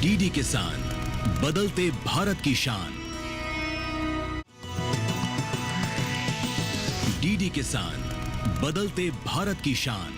DD किसान, बदलते भारत की शान। डीडी किसान, बदलते भारत की शान।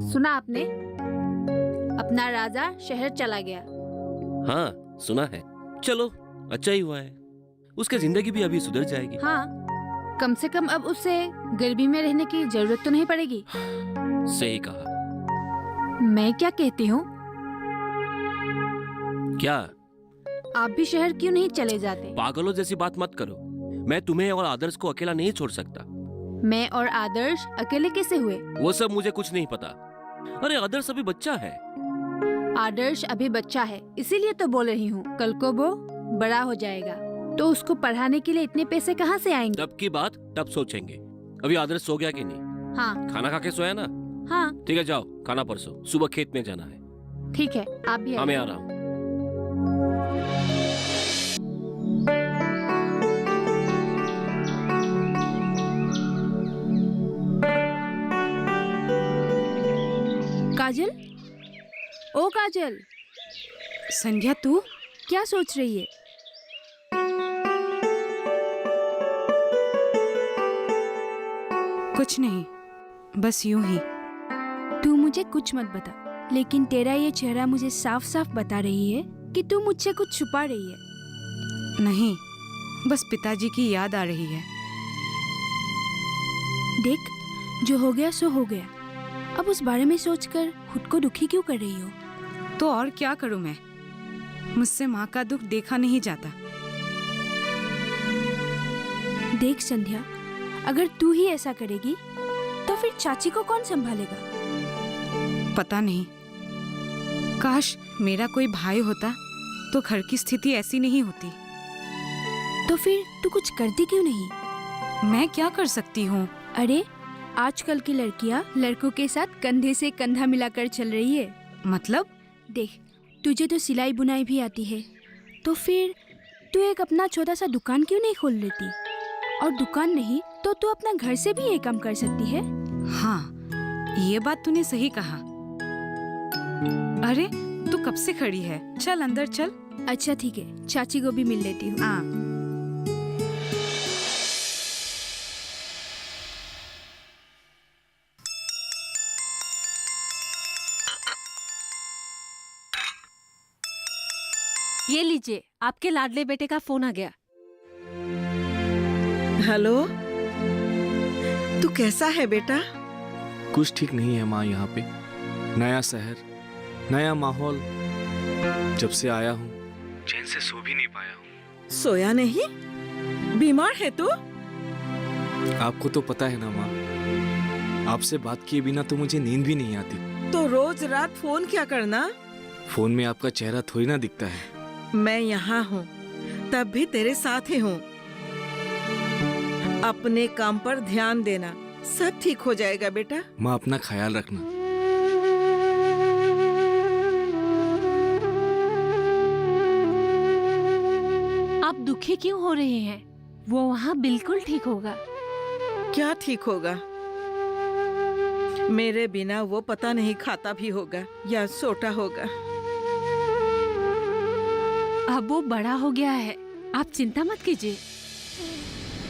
सुना आपने? अपना राजा शहर चला गया। हाँ सुना है। चलो अच्छा ही हुआ है, उसकी जिंदगी भी अभी सुधर जाएगी। हाँ, कम से कम अब उसे गर्मी में रहने की जरूरत तो नहीं पड़ेगी। सही कहा। मैं क्या कहती हूँ, क्या? आप भी शहर क्यों नहीं चले जाते? पागलों जैसी बात मत करो। मैं तुम्हें और आदर्श को अकेला नहीं छोड़ सकता। मैं और आदर्श अकेले कैसे हुए? वो सब मुझे कुछ नहीं पता। अरे आदर्श अभी बच्चा है। आदर्श अभी बच्चा है, इसीलिए तो बोल रही हूँ। कल को वो बड़ा हो जाएगा तो उसको पढ़ाने के लिए इतने पैसे कहाँ से आएंगे? तब की बात तब सोचेंगे। अभी आदर्श सो गया कि नहीं? हाँ। खाना खा के सोया ना? हाँ। ठीक है जाओ खाना परसो, सुबह खेत में जाना है। ठीक है, आप भी हाँ मैं आ रहा हूँ। काजल, ओ काजल। संध्या तू क्या सोच रही है? कुछ नहीं, बस यूं ही। तू मुझे कुछ मत बता, लेकिन तेरा ये चेहरा मुझे साफ साफ बता रही है कि तू मुझसे कुछ छुपा रही है। नहीं, बस पिताजी की याद आ रही है। देख, जो हो गया सो हो गया। अब उस बारे में सोचकर खुद को दुखी क्यों कर रही हो? तो और क्या करूं मैं? मुझसे माँ का दुख देखा नहीं जाता। देख संध्या, अगर तू ही ऐसा करेगी तो फिर चाची को कौन संभालेगा? पता नहीं, काश मेरा कोई भाई होता तो घर की स्थिति ऐसी नहीं होती। तो फिर तू कुछ करती क्यों नहीं? मैं क्या कर सकती हूँ? अरे आजकल की लड़कियां लड़कों के साथ कंधे से कंधा मिलाकर चल रही है। मतलब? देख, तुझे तो सिलाई बुनाई भी आती है, तो फिर तू एक अपना छोटा सा दुकान क्यों नहीं खोल लेती? और दुकान नहीं तो तू अपना घर से भी ये काम कर सकती है। हाँ, ये बात तूने सही कहा। अरे तू कब से खड़ी है? चल अंदर चल। अच्छा ठीक है, चाची को भी मिल लेती हूँ। हाँ। ये लीजिए, आपके लाडले बेटे का फोन आ गया। हेलो, तू कैसा है बेटा? कुछ ठीक नहीं है माँ। यहाँ पे नया शहर, नया माहौल। जब से आया हूँ चैन से सो भी नहीं पाया हूँ। सोया नहीं? बीमार है तू? आपको तो पता है ना माँ, आपसे बात किए बिना तो मुझे नींद भी नहीं आती। तो रोज रात फोन क्या करना? फोन में आपका चेहरा थोड़ी ना दिखता है। मैं यहाँ हूँ, तब भी तेरे साथ ही हूँ। अपने काम पर ध्यान देना, सब ठीक हो जाएगा बेटा। माँ अपना ख्याल रखना। आप दुखी क्यों हो रहे हैं? वो वहाँ बिल्कुल ठीक होगा। क्या ठीक होगा? मेरे बिना वो पता नहीं खाता भी होगा या सोता होगा। अब वो बड़ा हो गया है, आप चिंता मत कीजिए।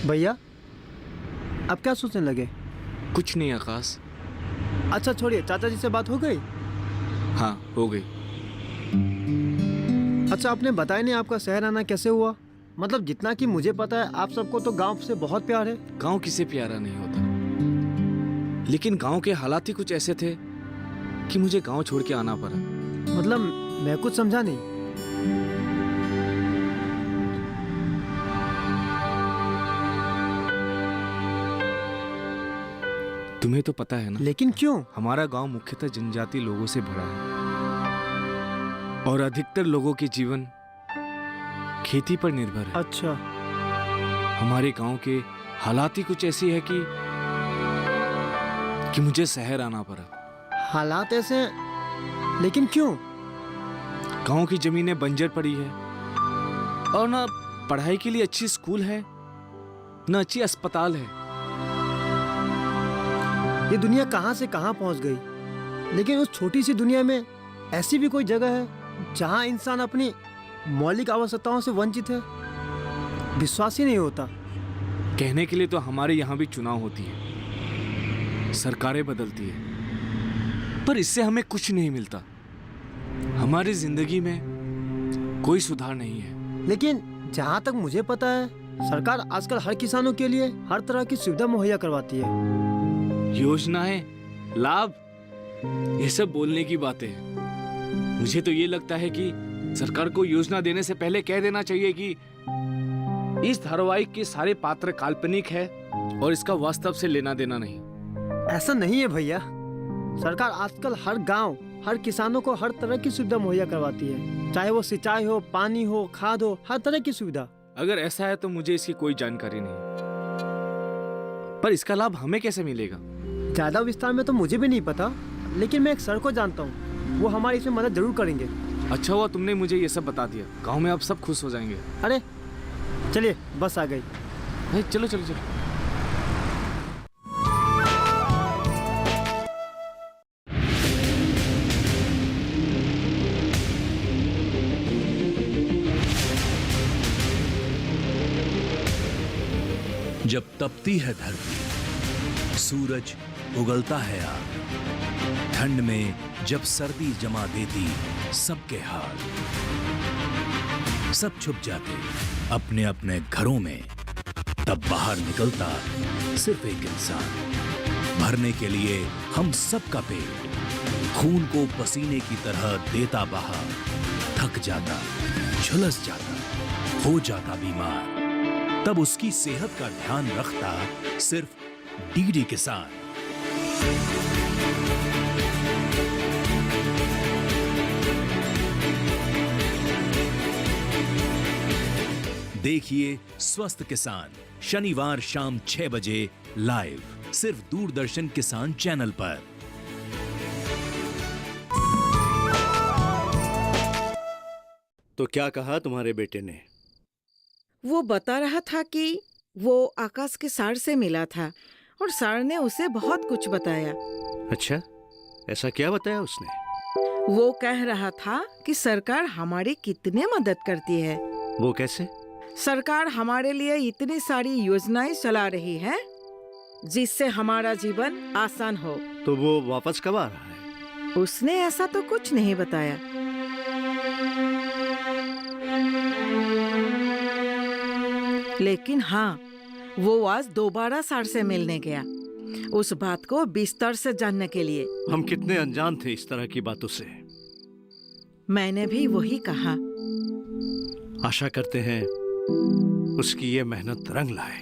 भैया, अब क्या सोचने लगे? कुछ नहीं आकाश। अच्छा छोड़िए, चाचा जी से बात हो गई? हाँ हो गई। अच्छा, आपने बताया नहीं आपका शहर आना कैसे हुआ? मतलब जितना कि मुझे पता है आप सबको तो गांव से बहुत प्यार है। गांव किसे प्यारा नहीं होता, लेकिन गांव के हालात ही कुछ ऐसे थे कि मुझे गांव छोड़ के आना पड़ा। मतलब मैं कुछ समझा नहीं। तुम्हें तो पता है ना, लेकिन क्यों? हमारा गांव मुख्यतः जनजाति लोगों से भरा है और अधिकतर लोगों के जीवन खेती पर निर्भर है। अच्छा। हमारे गांव के हालात ही कुछ ऐसी है कि मुझे शहर आना पड़ा। हालात ऐसे हैं, लेकिन क्यों? गांव की जमीनें बंजर पड़ी है और ना पढ़ाई के लिए अच्छी स्कूल है, ना अच्छी अस्पताल है। ये दुनिया कहाँ से कहाँ पहुँच गई। लेकिन उस छोटी सी दुनिया में ऐसी भी कोई जगह है जहाँ इंसान अपनी मौलिक आवश्यकताओं से वंचित है। विश्वास ही नहीं होता। कहने के लिए तो हमारे यहाँ भी चुनाव होती है, सरकारें बदलती है, पर इससे हमें कुछ नहीं मिलता। हमारी जिंदगी में कोई सुधार नहीं है। लेकिन जहाँ तक मुझे पता है, सरकार आजकल हर किसानों के लिए हर तरह की सुविधा मुहैया करवाती है। योजनाएं, लाभ, ये सब बोलने की बातें हैं। मुझे तो ये लगता है कि सरकार को योजना देने से पहले कह देना चाहिए कि इस धारावाहिक के सारे पात्र काल्पनिक है और इसका वास्तव से लेना देना नहीं। ऐसा नहीं है भैया। सरकार आजकल हर गांव, हर किसानों को हर तरह की सुविधा मुहैया करवाती है, चाहे वो सिंचाई हो, पानी हो, खाद हो, हर तरह की सुविधा। अगर ऐसा है तो मुझे इसकी कोई जानकारी नहीं, पर इसका लाभ हमें कैसे मिलेगा? ज्यादा विस्तार में तो मुझे भी नहीं पता, लेकिन मैं एक सर को जानता हूँ, वो हमारी इसमें मदद जरूर करेंगे। अच्छा हुआ तुमने मुझे ये सब बता दिया। गांव में अब सब खुश हो जाएंगे। अरे चलिए, बस आ गई। चलो चलो चलो। जब तपती है धरती, सूरज उगलता है आग, ठंड में जब सर्दी जमा देती सबके हाल, सब छुप जाते अपने अपने घरों में, तब बाहर निकलता सिर्फ एक इंसान, भरने के लिए हम सबका पेट, खून को पसीने की तरह देता बहा, थक जाता, झुलस जाता, हो जाता बीमार, तब उसकी सेहत का ध्यान रखता सिर्फ डीडी किसान। देखिए स्वस्थ किसान शनिवार शाम 6 बजे लाइव, सिर्फ दूरदर्शन किसान चैनल पर। तो क्या कहा तुम्हारे बेटे ने? वो बता रहा था कि वो आकाश के सार से मिला था और सार ने उसे बहुत कुछ बताया। अच्छा, ऐसा क्या बताया उसने? वो कह रहा था कि सरकार हमारी कितने मदद करती है। वो कैसे? सरकार हमारे लिए इतनी सारी योजनाएं चला रही है जिससे हमारा जीवन आसान हो। तो वो वापस कब आ रहा है? उसने ऐसा तो कुछ नहीं बताया। लेकिन हाँ, वो आज दोबारा सार से मिलने गया, उस बात को विस्तार से जानने के लिए। हम कितने अनजान थे इस तरह की बातों से। मैंने भी वही कहा। आशा करते हैं उसकी ये मेहनत रंग लाए।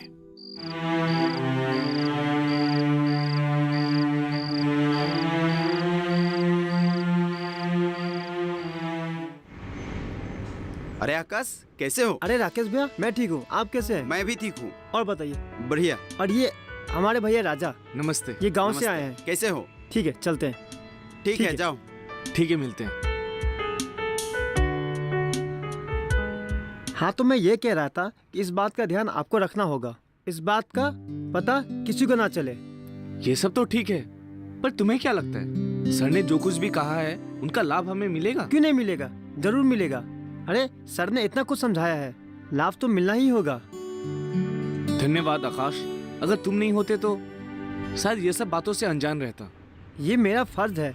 अरे आकाश, कैसे हो? अरे राकेश भैया, मैं ठीक हूँ, आप कैसे हैं? मैं भी ठीक हूँ। और बताइए। बढ़िया। और ये हमारे भैया राजा। नमस्ते। ये गांव से नमस्ते। आए हैं। कैसे हो? ठीक है, चलते हैं। ठीक है, जाओ। ठीक है, मिलते हैं। हाँ, तो मैं ये कह रहा था कि इस बात का ध्यान आपको रखना होगा। इस बात का पता किसी को ना चले। ये सब तो ठीक है, पर तुम्हें क्या लगता है सर ने जो कुछ भी कहा है उनका लाभ हमें मिलेगा? क्यों नहीं मिलेगा? जरूर मिलेगा। अरे सर ने इतना कुछ समझाया है, लाभ तो मिलना ही होगा। धन्यवाद आकाश, अगर तुम नहीं होते तो शायद ये सब बातों से अनजान रहता। ये मेरा फर्ज है।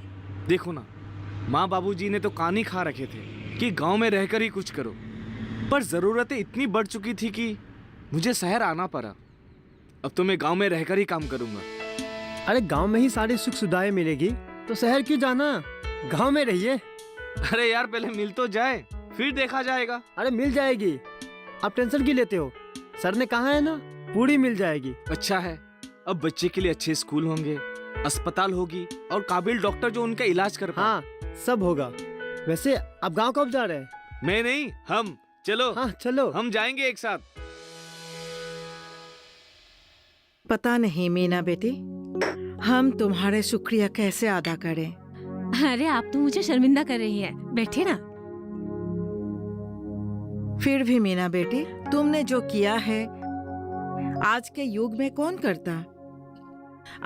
देखो ना, माँ बाबूजी ने तो कान ही खा रखे थे कि गांव में रहकर ही कुछ करो, पर जरूरतें इतनी बढ़ चुकी थी कि मुझे शहर आना पड़ा। अब तो मैं गांव में रहकर ही काम करूंगा। अरे गांव में ही सारी सुख सुविधाएं मिलेगी तो शहर क्यों जाना, गांव में रहिए। अरे यार पहले मिल तो जाए, फिर देखा जाएगा। अरे मिल जाएगी, आप टेंशन क्यों लेते हो? सर ने कहा है ना, पूरी मिल जाएगी। अच्छा है, अब बच्चे के लिए अच्छे स्कूल होंगे, अस्पताल होगी और काबिल डॉक्टर जो उनका इलाज कर पाए। हाँ सब होगा। वैसे आप गांव कब जा रहे हैं? मैं नहीं, हम। चलो। हाँ चलो, हम जाएंगे एक साथ। पता नहीं मीना बेटी, हम तुम्हारे शुक्रिया कैसे अदा करें। अरे आप तो मुझे शर्मिंदा कर रही हैं। बैठे ना। फिर भी मीना बेटी, तुमने जो किया है आज के युग में कौन करता।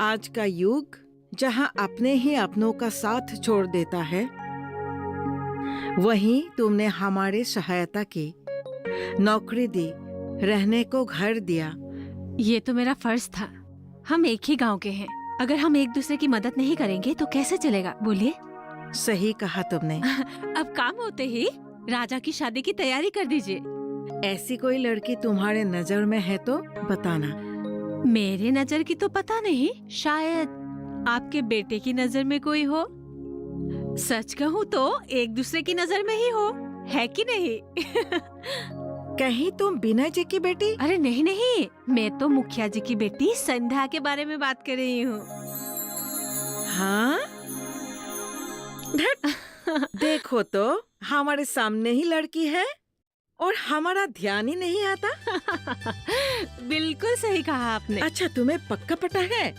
आज का युग जहां अपने ही अपनों का साथ छोड़ देता है, वहीं तुमने हमारे सहायता की, नौकरी दी, रहने को घर दिया। ये तो मेरा फर्ज था। हम एक ही गांव के हैं, अगर हम एक दूसरे की मदद नहीं करेंगे तो कैसे चलेगा, बोलिए। सही कहा तुमने। अब काम होते ही राजा की शादी की तैयारी कर दीजिए। ऐसी कोई लड़की तुम्हारे नजर में है तो बताना। मेरे नजर की तो पता नहीं, शायद आपके बेटे की नजर में कोई हो। सच कहूँ तो एक दूसरे की नजर में ही हो, है कि नहीं? कहीं तुम बिना जी की बेटी? अरे नहीं नहीं, मैं तो मुखिया जी की बेटी संध्या के बारे में बात कर रही हूँ। हाँ? देखो तो हमारे सामने ही लड़की है और हमारा ध्यान ही नहीं आता। बिल्कुल सही कहा आपने। अच्छा तुम्हें पक्का पता है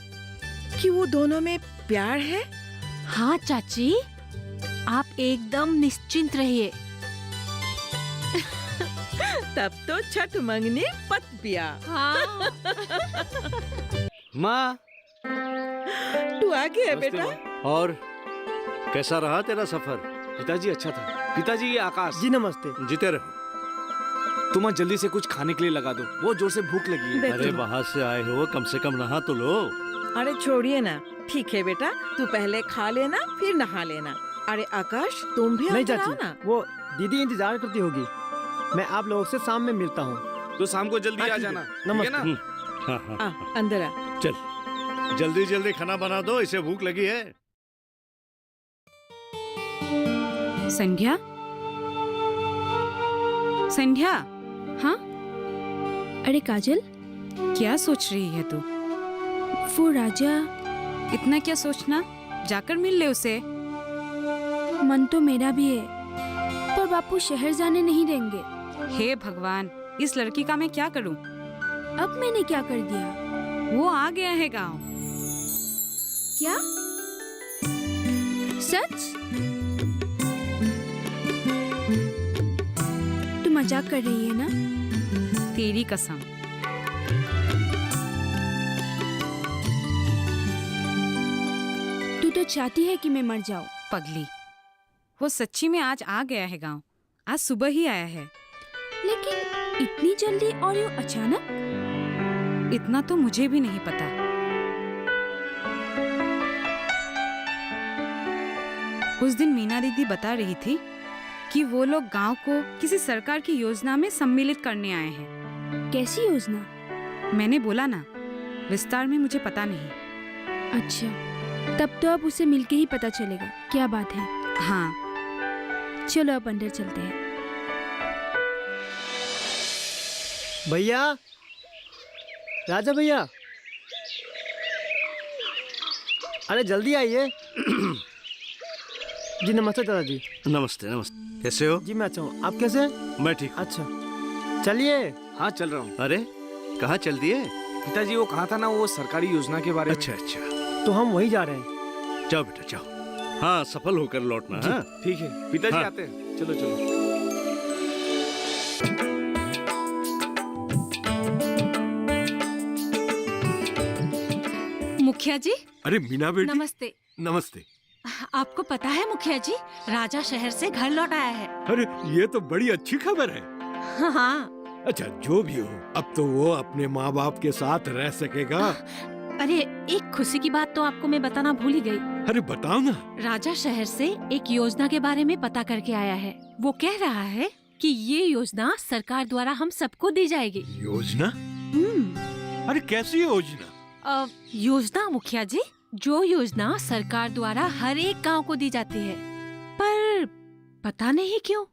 कि वो दोनों में प्यार है? हाँ चाची, आप एकदम निश्चिंत रहिए। तब तो छठ मंगनी पत बिया। हाँ। माँ, तू आ गया नमस्ते बेटा। माँ। और कैसा रहा तेरा सफर? पिताजी अच्छा था। पिताजी ये आकाश। जी नमस्ते। जीते रहो। तुम जल्दी से कुछ खाने के लिए लगा दो, वो जोर से भूख लगी है। बेटा। अरे बाहर से आए हो, कम से कम नहा तो लो। अरे छोड़िए ना, ठीक है बेटा, तू पहले खा लेना फिर नहा लेना। अरे आकाश तुम भी नहीं अंदर आओ चाची, ना। वो दीदी इंतजार करती होगी। मैं आप लोगों से शाम में मिलता हूँ। तो शाम को जल्दी हाँ, आ ठीक है। जाना। नमस्ते। ठीक है ना? हाँ हाँ आ, अंदर आ। चल जल्दी जल्दी खाना बना दो, इसे भूख लगी है। संध्या, संध्या, हाँ? अरे काजल, क्या सोच रही है तू? वो राजा। इतना क्या सोचना, जाकर मिल ले उसे। मन तो मेरा भी है, पर बापू शहर जाने नहीं देंगे। हे भगवान, इस लड़की का मैं क्या करूं? अब मैंने क्या कर दिया? वो आ गया है गांव। क्या? सच? तू मजाक कर रही है ना? तेरी कसम। तू तो चाहती है कि मैं मर जाऊं। पगली, वो सच्ची में आज आ गया है गांव। आज सुबह ही आया है। लेकिन इतनी जल्दी और यूं अचानक? इतना तो मुझे भी नहीं पता। उस दिन मीना दीदी बता रही थी कि वो लोग गांव को किसी सरकार की योजना में सम्मिलित करने आए हैं। कैसी योजना? मैंने बोला ना, विस्तार में मुझे पता नहीं। अच्छा, तब तो अब उसे मिलके ही पता चलेगा क्या बात है। हाँ, चलो अब अंदर चलते हैं। भैया, राजा भैया, अरे जल्दी आइए। जी नमस्ते दादाजी। नमस्ते नमस्ते, कैसे हो? जी मैं अच्छा हूँ, आप कैसे हैं? मैं ठीक हूँ। अच्छा चलिए। हाँ चल रहा हूँ। अरे कहाँ चल दिए? पिताजी वो कहा था ना, वो सरकारी योजना के बारे में। अच्छा अच्छा, तो हम वही जा रहे हैं। जाओ बेटा जाओ। हाँ, सफल होकर लौटना। हाँ ठीक है, पिताजी हाँ। आते हैं। चलो चलो। मुखिया जी अरे मीना बेटी, नमस्ते। नमस्ते। आपको पता है मुखिया जी, राजा शहर से घर लौट आया है। अरे ये तो बड़ी अच्छी खबर है। हाँ। अच्छा जो भी हो, अब तो वो अपने माँ बाप के साथ रह सकेगा। अरे एक खुशी की बात तो आपको मैं बताना भूल ही गई। अरे बताओ ना। राजा शहर से एक योजना के बारे में पता करके आया है। वो कह रहा है कि ये योजना सरकार द्वारा हम सबको दी जाएगी। योजना? अरे कैसी योजना? योजना मुखिया जी, जो योजना सरकार द्वारा हर एक गांव को दी जाती है, पर पता नहीं क्यों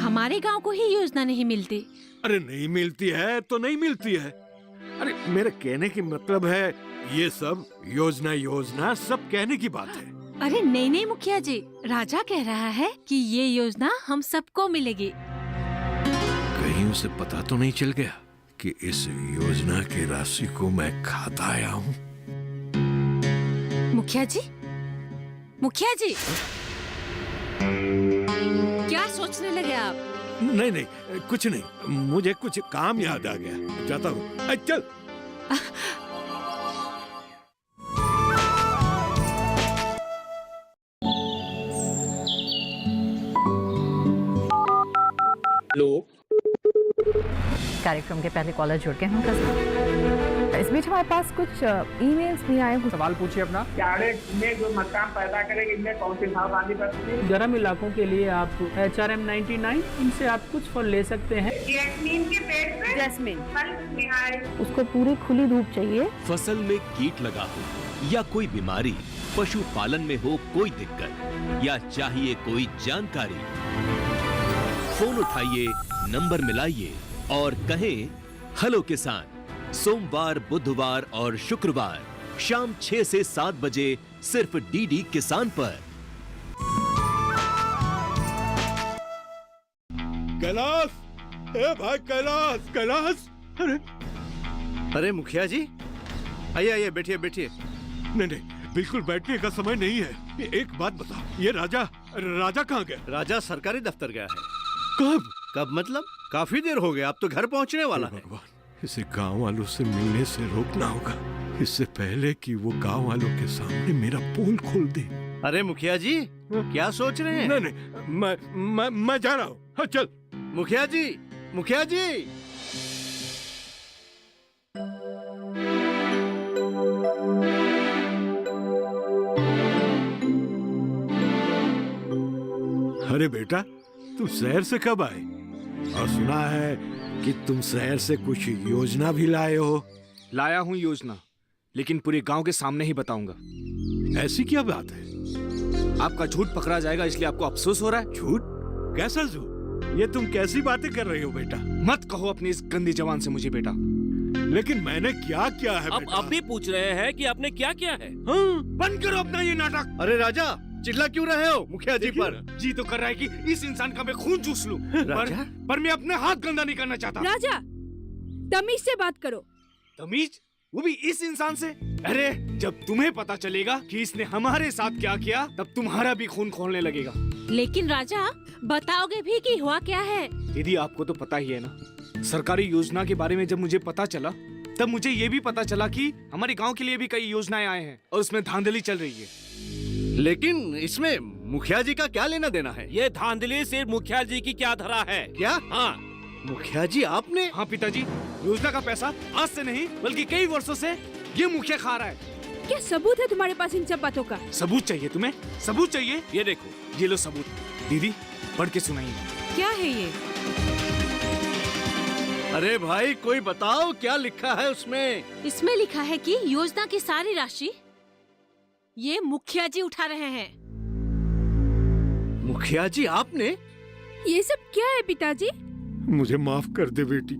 हमारे गांव को ही योजना नहीं मिलती। अरे नहीं मिलती है तो नहीं मिलती है। अरे मेरे कहने की मतलब है ये सब योजना योजना सब कहने की बात है। अरे नहीं नहीं मुखिया जी, राजा कह रहा है कि ये योजना हम सबको मिलेगी। कहीं उसे पता तो नहीं चल गया कि इस योजना की राशि को मैं खाता आया हूँ? मुखिया जी, मुखिया जी, क्या सोचने लगे आप? नहीं नहीं कुछ नहीं, मुझे कुछ काम याद आ गया, जाता हूँ। चल। लोग कार्यक्रम के पहले कॉलर जुड़ गए हैं। इस बीच हमारे पास कुछ ईमेल्स भी आए हैं। सवाल पूछिए अपना। में जो मकान पैदा करेंगे इनमें कौन सी सावधानी बरतनी है? गर्म इलाकों के लिए आप HRM 99 इनसे आप कुछ फल ले सकते हैं। जैस्मीन के पेड़ पे जैस्मीन फल उसको पूरी खुली धूप चाहिए। फसल में कीट लगा हो या कोई बीमारी, पशुपालन में हो कोई दिक्कत या चाहिए कोई जानकारी, फोन उठाइए, नंबर मिलाइए और कहें हेलो किसान। सोमवार, बुधवार और शुक्रवार शाम 6 से 7 बजे सिर्फ डीडी किसान पर। कैलाश, ए भाई कैलाश, कैलाश। अरे मुखिया जी, आइए आइए, बैठिए बैठिए। नहीं नहीं, बिल्कुल बैठने का समय नहीं है। एक बात बता, ये राजा कहाँ गया? राजा सरकारी दफ्तर गया है। कब? कब मतलब? काफी देर हो गया, अब तो घर पहुंचने वाला है। भगवान, इसे गांव वालों से मिलने से रोकना होगा, इससे पहले कि वो गांव वालों के सामने मेरा पोल खोल दे। अरे मुखिया जी, क्या सोच रहे हैं? नहीं नहीं, मैं जा रहा हूँ। हाँ चल। मुखिया जी, मुखिया जी। अरे बेटा, तुम शहर से कब आए? और सुना है कि तुम शहर से कुछ योजना भी लाए हो। लाया हूँ योजना, लेकिन पूरे गांव के सामने ही बताऊंगा। ऐसी क्या बात है? आपका झूठ पकड़ा जाएगा, इसलिए आपको अफसोस हो रहा है। झूठ? कैसा झूठ? ये तुम कैसी बातें कर रहे हो बेटा? मत कहो अपनी इस गंदी जबान से मुझे बेटा। लेकिन मैंने क्या किया है बेटा? अब भी पूछ रहे हैं कि आपने क्या किया है? हाँ, बंद करो अपना ये नाटक। अरे राजा, चिल्ला क्यों रहे हो मुखिया जी पर? जी तो कर रहा है कि इस इंसान का मैं खून चूस लूं, पर मैं अपने हाथ गंदा नहीं करना चाहता। राजा, तमीज से बात करो। तमीज? वो भी इस इंसान से? अरे जब तुम्हें पता चलेगा कि इसने हमारे साथ क्या किया, तब तुम्हारा भी खून खोलने लगेगा। लेकिन राजा, बताओगे भी कि हुआ क्या है? दीदी, आपको तो पता ही है ना, सरकारी योजना के बारे में जब मुझे पता चला, तब मुझे ये भी पता चला कि हमारे गांव के लिए भी कई योजनाएं आए हैं और उसमें धांधली चल रही है। लेकिन इसमें मुखिया जी का क्या लेना देना है? ये धांधली सिर्फ मुखिया जी की क्या धरा है? क्या? हाँ मुखिया जी आपने? हाँ पिताजी, योजना का पैसा आज से नहीं बल्कि कई वर्षों से ये मुखिया खा रहा है। क्या सबूत है तुम्हारे पास इन सब बातों का? सबूत चाहिए तुम्हें? सबूत चाहिए? ये देखो, ये लो सबूत। दीदी, पढ़ के सुनाइए। क्या है ये? अरे भाई, कोई बताओ क्या लिखा है उसमें? इसमें लिखा है कि योजना की सारी राशि ये मुखिया जी उठा रहे हैं। मुखिया जी आपने? ये सब क्या है पिताजी? मुझे माफ कर दे बेटी,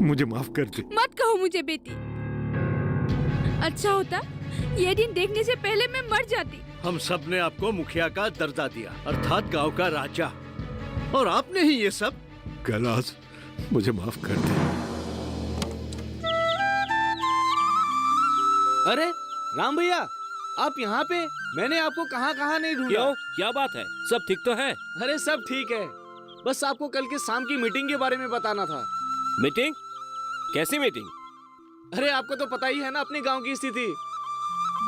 मुझे माफ कर दे। मत कहो मुझे बेटी। अच्छा होता ये दिन देखने से पहले मैं मर जाती। हम सब ने आपको मुखिया का दर्जा दिया, अर्थात गांव का राजा, और आपने ही ये सब। कैलाश, मुझे माफ कर दे। अरे राम भैया, आप यहाँ पे? मैंने आपको कहाँ नहीं ढूंढा। क्यों, क्या बात है? सब ठीक तो है? अरे सब ठीक है, बस आपको कल के शाम की मीटिंग के बारे में बताना था। मीटिंग? कैसी मीटिंग? अरे आपको तो पता ही है ना अपने गांव की स्थिति।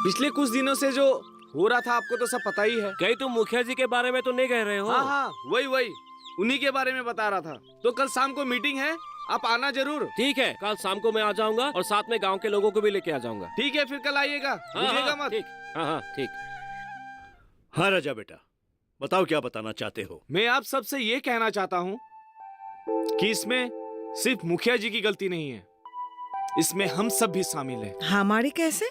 पिछले कुछ दिनों से जो हो रहा था आपको तो सब पता ही है। कहीं तुम मुखिया जी के बारे में तो नहीं कह रहे हो? हाँ, वही उन्हीं के बारे में बता रहा था। तो कल शाम को मीटिंग है, आप आना जरूर। ठीक है, कल शाम को मैं आ जाऊंगा और साथ में गांव के लोगों को भी लेके आ जाऊंगा। ठीक है, फिर कल आइएगा, भूलिएगा मत। ठीक। हाँ ठीक। हाँ राजा बेटा, बताओ क्या बताना चाहते हो? मैं आप सबसे ये कहना चाहता हूँ कि इसमें सिर्फ मुखिया जी की गलती नहीं है, इसमें हम सब भी शामिल हैं। हमारी कैसे?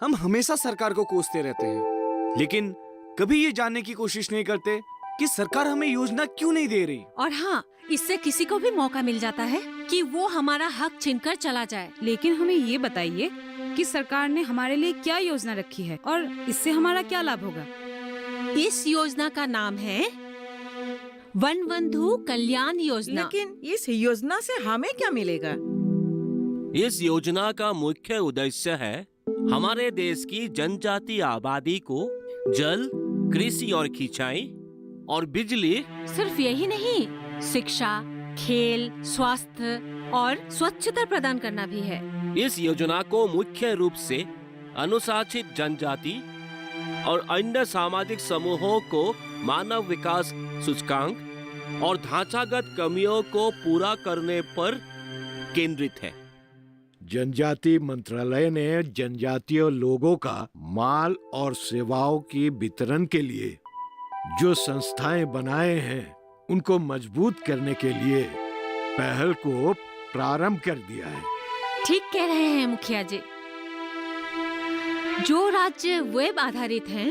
हम हमेशा सरकार को कोसते रहते हैं, लेकिन कभी ये जानने की कोशिश नहीं करते कि सरकार हमें योजना क्यों नहीं दे रही। और हाँ, इससे किसी को भी मौका मिल जाता है कि वो हमारा हक छीनकर चला जाए। लेकिन हमें ये बताइए कि सरकार ने हमारे लिए क्या योजना रखी है और इससे हमारा क्या लाभ होगा? इस योजना का नाम है वन बंधु कल्याण योजना। लेकिन इस योजना से हमें क्या मिलेगा? इस योजना का मुख्य उद्देश्य है हमारे देश की जनजातीय आबादी को जल, कृषि और खिंचाई और बिजली। सिर्फ यही नहीं, शिक्षा, खेल, स्वास्थ्य और स्वच्छता प्रदान करना भी है। इस योजना को मुख्य रूप से अनुसूचित जनजाति और अन्य सामाजिक समूहों को मानव विकास सूचकांक और ढांचागत कमियों को पूरा करने पर केंद्रित है। जनजाति मंत्रालय ने जनजातीय लोगों का माल और सेवाओं की वितरण के लिए जो संस्थाएं बनाए हैं, उनको मजबूत करने के लिए पहल को प्रारंभ कर दिया है। ठीक कह रहे हैं मुखिया जी। जो राज्य वेब आधारित हैं,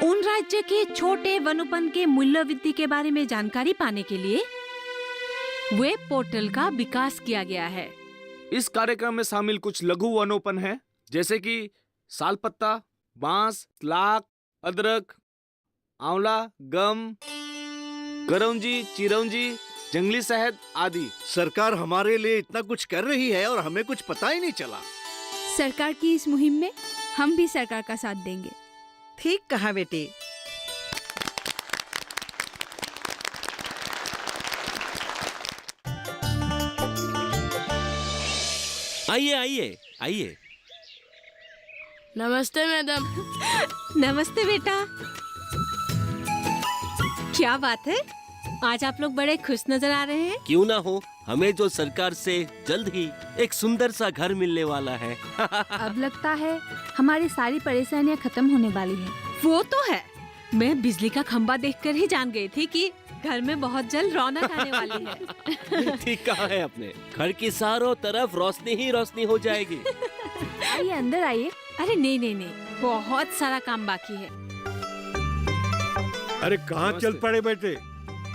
उन राज्य के छोटे वनोपन के मूल्य वृद्धि के बारे में जानकारी पाने के लिए वेब पोर्टल का विकास किया गया है। इस कार्यक्रम में शामिल कुछ लघु वनोपन है, जैसे कि सालपत्ता, बांस, लाख, अदरक, आंवला, गम, करौंजी, चिरौंजी, जंगली शहद आदि। सरकार हमारे लिए इतना कुछ कर रही है और हमें कुछ पता ही नहीं चला। सरकार की इस मुहिम में हम भी सरकार का साथ देंगे। ठीक कहा बेटी। आइए आइए आइए। नमस्ते मैडम। नमस्ते बेटा। क्या बात है, आज आप लोग बड़े खुश नजर आ रहे हैं। क्यों ना हो, हमें जो सरकार से जल्द ही एक सुंदर सा घर मिलने वाला है। अब लगता है हमारी सारी परेशानियां खत्म होने वाली है। वो तो है, मैं बिजली का खंबा देखकर ही जान गई थी कि घर में बहुत जल्द रौनक आने वाली है। ठीक कहा है आपने, घर की चारों तरफ रोशनी ही रोशनी हो जाएगी। आइए अंदर आइए। अरे नहीं नहीं नहीं, बहुत सारा काम बाकी है। अरे कहाँ चल पड़े बेटे?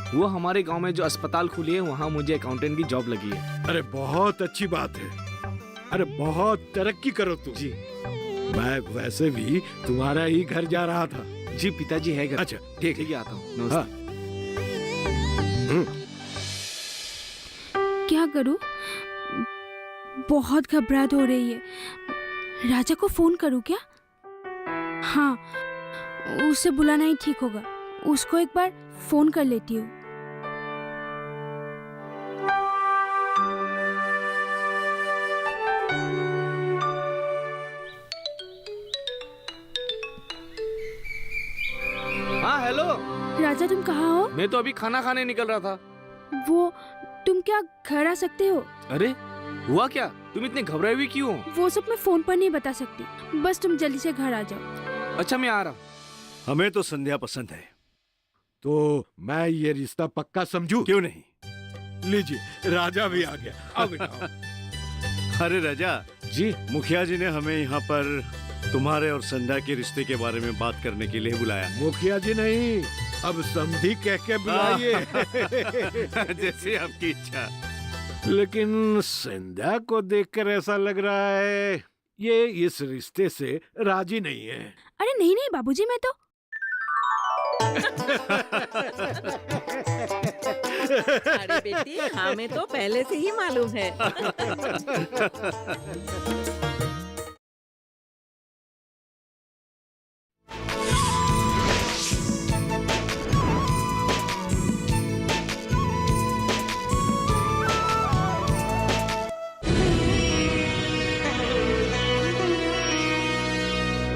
वो हमारे गांव में जो अस्पताल खुली है, वहाँ मुझे अकाउंटेंट की जॉब लगी है। अरे बहुत अच्छी बात है। अरे बहुत तरक्की करो तुम। जी। मैं वैसे भी तुम्हारा ही घर जा रहा था। जी पिताजी है घर। अच्छा ठीक है, आता हूँ। हाँ। क्या करूं? बहुत घबराहट हो रही है। राजा को फोन करूं क्या? हाँ, उसे बुलाना ही ठीक होगा। उसको एक बार फोन कर लेती हूँ। हाँ हेलो। राजा तुम कहाँ हो? मैं तो अभी खाना खाने निकल रहा था। वो तुम क्या घर आ सकते हो? अरे हुआ क्या? तुम इतने घबराए हुए क्यों हो? वो सब मैं फोन पर नहीं बता सकती। बस तुम जल्दी से घर आ जाओ। अच्छा मैं आ रहा हूँ। हमें तो संध्या पसंद है। तो मैं ये रिश्ता पक्का समझूं? क्यों नहीं? लीजिए, राजा भी आ गया। आओ बेटा आओ। अरे राजा जी, मुखिया जी ने हमें यहाँ पर तुम्हारे और संध्या के रिश्ते के बारे में बात करने के लिए बुलाया। मुखिया जी नहीं, अब समधी कह के बुलाइए। जैसे आपकी इच्छा। लेकिन संध्या को देखकर ऐसा लग रहा है ये इस रिश्ते से राजी नहीं है। अरे नहीं नहीं बाबूजी, मैं तो अरे बेटी, हमें तो पहले से ही मालूम है।